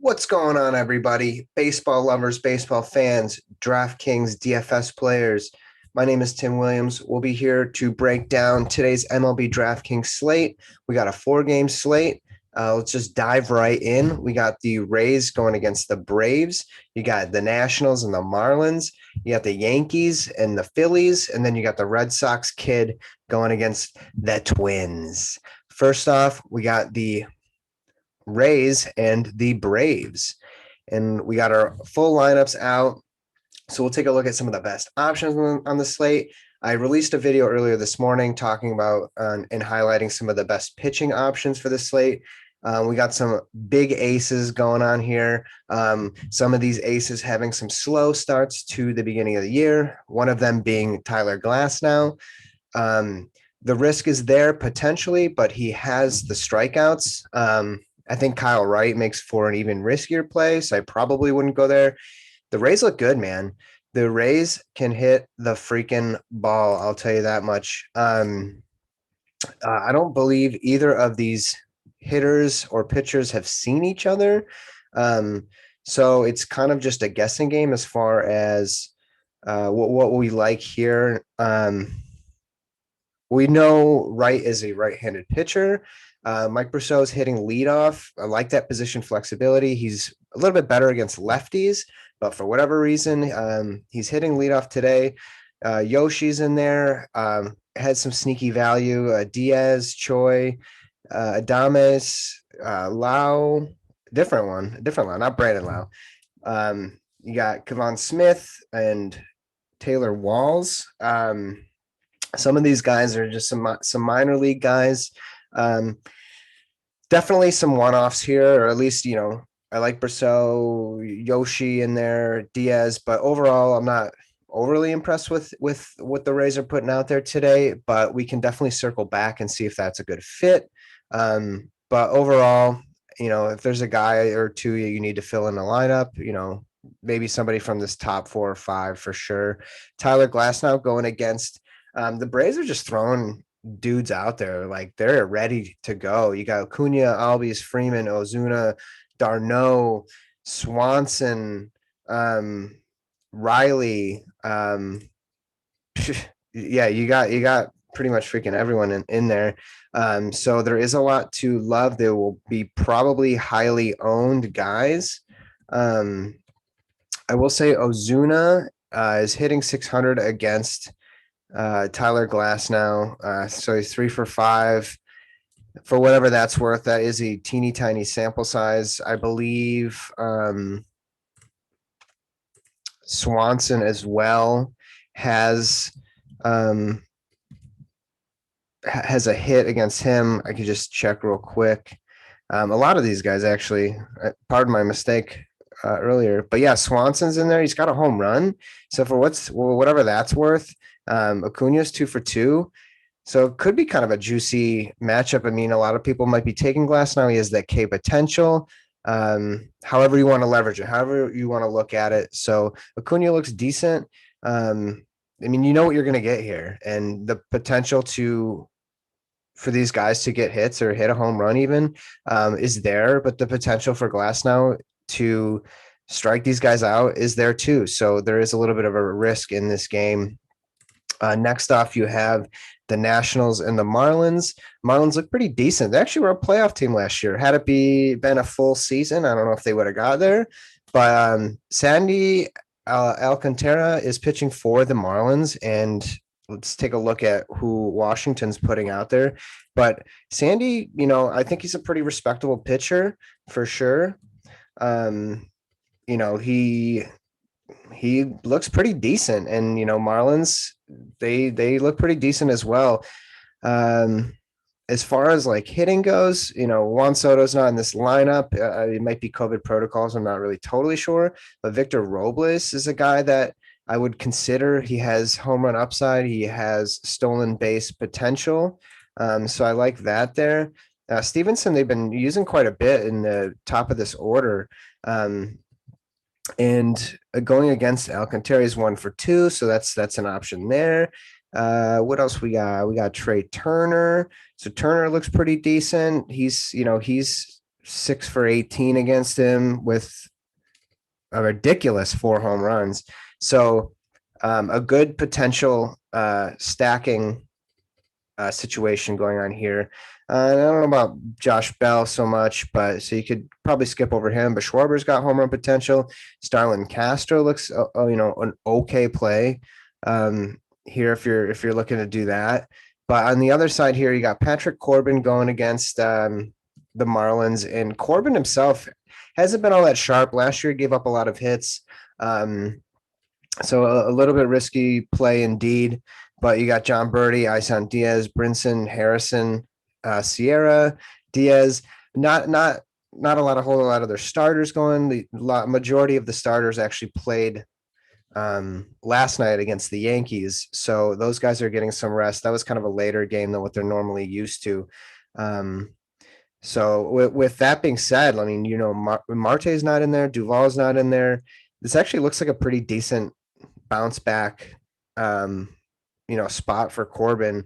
What's going on, everybody? Baseball lovers, baseball fans, DraftKings, DFS players. My name is Tim Williams. We'll be here to break down today's MLB DraftKings slate. We got a 4-game slate. Let's just dive right in. We got the Rays going against the Braves. You got the Nationals and the Marlins. You got the Yankees and the Phillies. And then you got the Red Sox kid going against the Twins. First off, we got the Rays and the Braves. And we got our full lineups out. So we'll take a look at some of the best options on the slate. I released a video earlier this morning talking about and highlighting some of the best pitching options for the slate. We got some big aces going on here. Some of these aces having some slow starts to the beginning of the year, one of them being Tyler Glasnow. The risk is there potentially, but he has the strikeouts. I think Kyle Wright makes for an even riskier play, so I probably wouldn't go there. The Rays look good, man. The Rays can hit the freaking ball. I'll tell you that much. I don't believe either of these hitters or pitchers have seen each other. So it's kind of just a guessing game as far as what we like here. We know Wright is a right-handed pitcher. Mike Brousseau's hitting leadoff. I like that position flexibility. He's a little bit better against lefties, but for whatever reason, he's hitting leadoff today. Yoshi's in there. Had some sneaky value. Diaz, Choi, Adames, Lau, different one, not Brandon Lau. You got Kevon Smith and Taylor Walls. Some of these guys are just some minor league guys. Definitely some one-offs here, or at least, I like Brousseau, Yoshi in there, Diaz, but overall, I'm not overly impressed with what the Rays are putting out there today, but we can definitely circle back and see if that's a good fit. But overall, if there's a guy or two you need to fill in the lineup, maybe somebody from this top 4 or 5 for sure. Tyler Glasnow going against the Braves are just throwing dudes out there like they're ready to go. You got Acuna, Albies, Freeman, Ozuna, d'Arnaud, Swanson, Riley. Yeah, you got pretty much freaking everyone in there. So there is a lot to love. There will be probably highly owned guys. I will say Ozuna is hitting 600 against Tyler Glasnow. So he's 3 for 5. For whatever that's worth, that is a teeny tiny sample size. I believe Swanson as well has a hit against him. I could just check real quick. A lot of these guys actually, pardon my mistake earlier, but yeah, Swanson's in there. He's got a home run. So for whatever that's worth, Acuna's 2 for 2. So it could be kind of a juicy matchup. I mean, a lot of people might be taking Glasnow. He has that K potential. However you want to leverage it, however you want to look at it. So Acuna looks decent. I mean, you know what you're going to get here, and the potential for these guys to get hits or hit a home run even is there, but the potential for Glasnow to strike these guys out is there too. So there is a little bit of a risk in this game. Next off, you have the Nationals and the Marlins. Marlins look pretty decent. They actually were a playoff team last year. Had it been a full season, I don't know if they would have got there. But Sandy Alcantara is pitching for the Marlins, and let's take a look at who Washington's putting out there. But Sandy, I think he's a pretty respectable pitcher for sure. He looks pretty decent, and Marlins, they look pretty decent as well. As far as like hitting goes, Juan Soto's not in this lineup. It might be COVID protocols. I'm not really totally sure, but Victor Robles is a guy that I would consider. He has home run upside. He has stolen base potential. So I like that there. Stevenson, they've been using quite a bit in the top of this order. And going against Alcantara is 1 for 2, so that's an option there. What else we got? We got Trey Turner. So Turner looks pretty decent. He's 6 for 18 against him with a ridiculous 4 home runs. So a good potential stacking situation going on here. I don't know about Josh Bell so much, but so you could probably skip over him. But Schwarber's got home run potential. Starlin Castro looks, an okay play here if you're looking to do that. But on the other side here, you got Patrick Corbin going against the Marlins, and Corbin himself hasn't been all that sharp. Last year, he gave up a lot of hits. So a little bit risky play indeed, but you got John Birdie, Isan Diaz, Brinson, Harrison, Sierra, Diaz. Not a lot of whole lot of their starters going. The majority of the starters actually played last night against the Yankees, so those guys are getting some rest. That was kind of a later game than what they're normally used to. So with that being said, I mean, Marte's not in there, Duvall's not in there. This actually looks like a pretty decent bounce back, spot for Corbin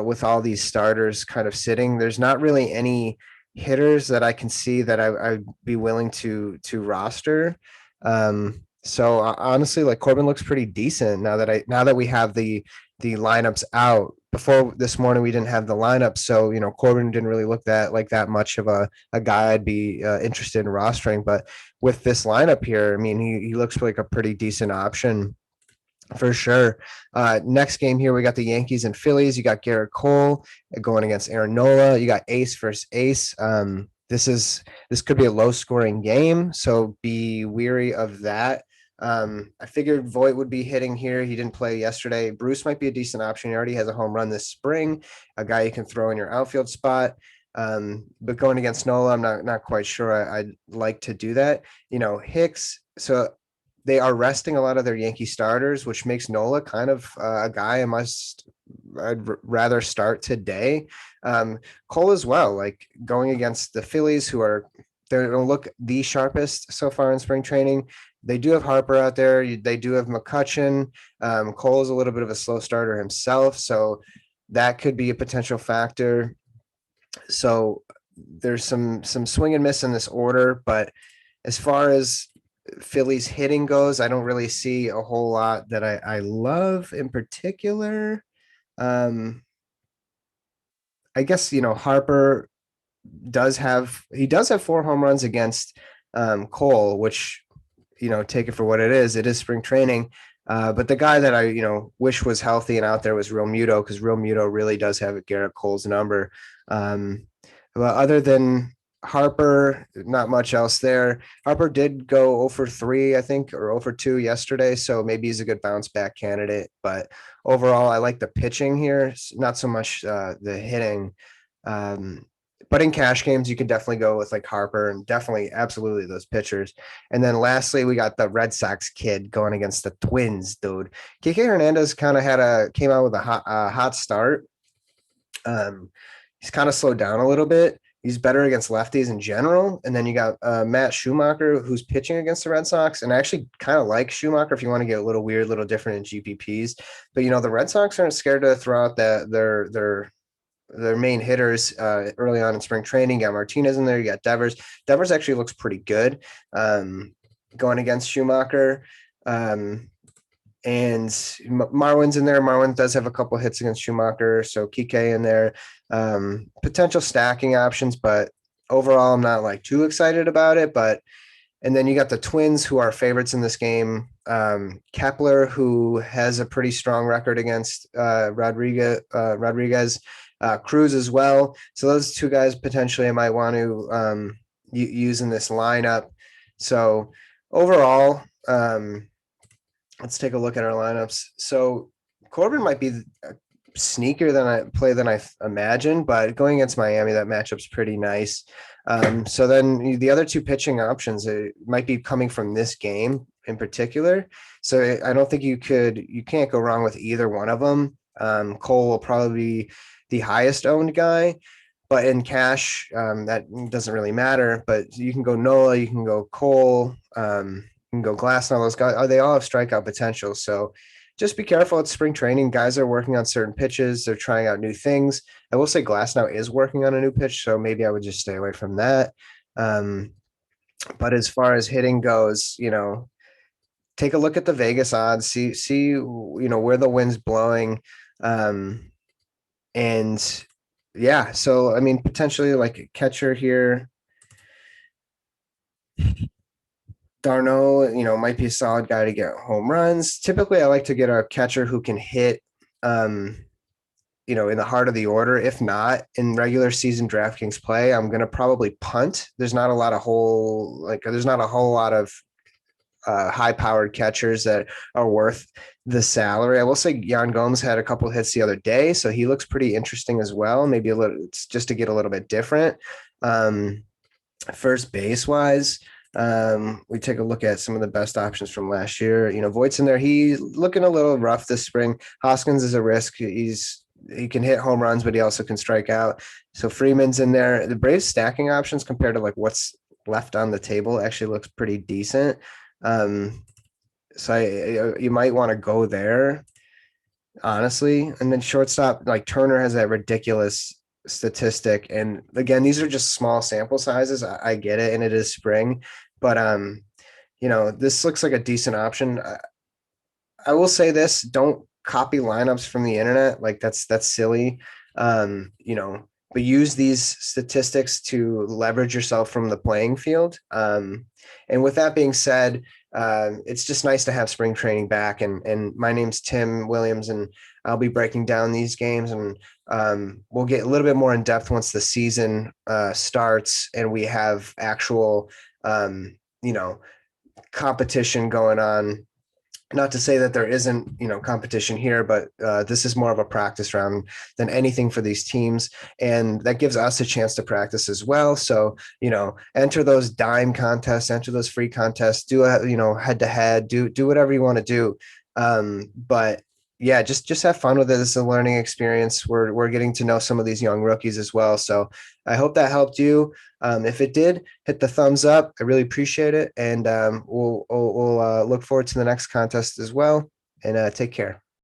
with all these starters kind of sitting. There's not really any hitters that I can see that I'd be willing to roster. So honestly, like Corbin looks pretty decent now that we have the lineups out. Before this morning, we didn't have the lineup, so Corbin didn't really look that much of a guy I'd be interested in rostering. But with this lineup here, I mean, he looks like a pretty decent option for sure. Next game here, we got the Yankees and Phillies. You got Garrett Cole going against Aaron Nola. You got ace versus ace. This could be a low scoring game, so be weary of that. I figured Voit would be hitting here. He didn't play yesterday. Bruce might be a decent option. He already has a home run this spring, a guy you can throw in your outfield spot. But going against Nola, I'm not quite sure I'd like to do that. Hicks. So they are resting a lot of their Yankee starters, which makes Nola kind of a guy I'd rather start today. Cole as well, like going against the Phillies, who they don't look the sharpest so far in spring training. They do have Harper out there. They do have McCutchen. Cole is a little bit of a slow starter himself, so that could be a potential factor. So there's some swing and miss in this order, but as far as Phillies hitting goes, I don't really see a whole lot that I love in particular. I guess Harper does have 4 home runs against Cole, which take it for what it is. It is spring training. But the guy that I wish was healthy and out there was Real Muto, because Real Muto really does have Garrett Cole's number. But other than Harper, not much else there. Harper did go 0 for 3, I think, or 0 for 2 yesterday, so maybe he's a good bounce back candidate. But overall, I like the pitching here, not so much the hitting. But in cash games, you can definitely go with like Harper and definitely absolutely those pitchers. And then lastly, we got the Red Sox kid going against the Twins, dude. Kike Hernandez kind of came out with a hot start. He's kind of slowed down a little bit. He's better against lefties in general. And then you got Matt Schumacher, who's pitching against the Red Sox. And I actually kind of like Schumacher if you want to get a little weird, little different in GPPs. But, the Red Sox aren't scared to throw out their main hitters early on in spring training. You got Martinez in there. You got Devers. Devers actually looks pretty good going against Schumacher. And Marwin's in there. Marwin does have a couple hits against Schumacher, so Kike in there. Potential stacking options, but overall, I'm not like too excited about it. And then you got the Twins, who are favorites in this game. Kepler, who has a pretty strong record against Rodriguez, Cruz as well. So those 2 guys potentially I might want to use in this lineup. So overall, let's take a look at our lineups. So Corbin might be a sneaker than I imagined, but going against Miami, that matchup's pretty nice. So then the other 2 pitching options might be coming from this game in particular. So I don't think you can't go wrong with either one of them. Cole will probably be the highest owned guy, but in cash, that doesn't really matter. But you can go Nola, you can go Cole, you can go Glass, and all those guys. They all have strikeout potential. So just be careful at spring training. Guys are working on certain pitches. They're trying out new things. I will say Glass now is working on a new pitch, so maybe I would just stay away from that. Um, but as far as hitting goes, take a look at the Vegas odds, see where the wind's blowing. And yeah, so I mean, potentially like a catcher here. Darno, might be a solid guy to get home runs. Typically, I like to get a catcher who can hit, in the heart of the order. If not, in regular season DraftKings play, I'm going to probably punt. There's not a whole lot of high-powered catchers that are worth the salary. I will say Yan Gomes had a couple hits the other day, so he looks pretty interesting as well. Maybe a little, it's just to get a little bit different. First base wise, we take a look at some of the best options from last year. Voigt's in there. He's looking a little rough this spring. Hoskins is a risk. He can hit home runs, but he also can strike out. So Freeman's in there. The Braves stacking options compared to like what's left on the table actually looks pretty decent. So you might want to go there, honestly. And then shortstop, like Turner has that ridiculous statistic. And again, these are just small sample sizes. I get it, and it is spring, but this looks like a decent option. I will say this: don't copy lineups from the internet. Like that's silly. But use these statistics to leverage yourself from the playing field. And with that being said, it's just nice to have spring training back. And my name's Tim Williams, and I'll be breaking down these games, and we'll get a little bit more in depth once the season starts and we have actual, competition going on. Not to say that there isn't, competition here, but this is more of a practice round than anything for these teams. And that gives us a chance to practice as well. So, enter those dime contests, enter those free contests, do head to head, do whatever you want to do. But yeah, just have fun with it. It's a learning experience. We're getting to know some of these young rookies as well. So I hope that helped you. If it did, hit the thumbs up. I really appreciate it. And we'll look forward to the next contest as well. And take care.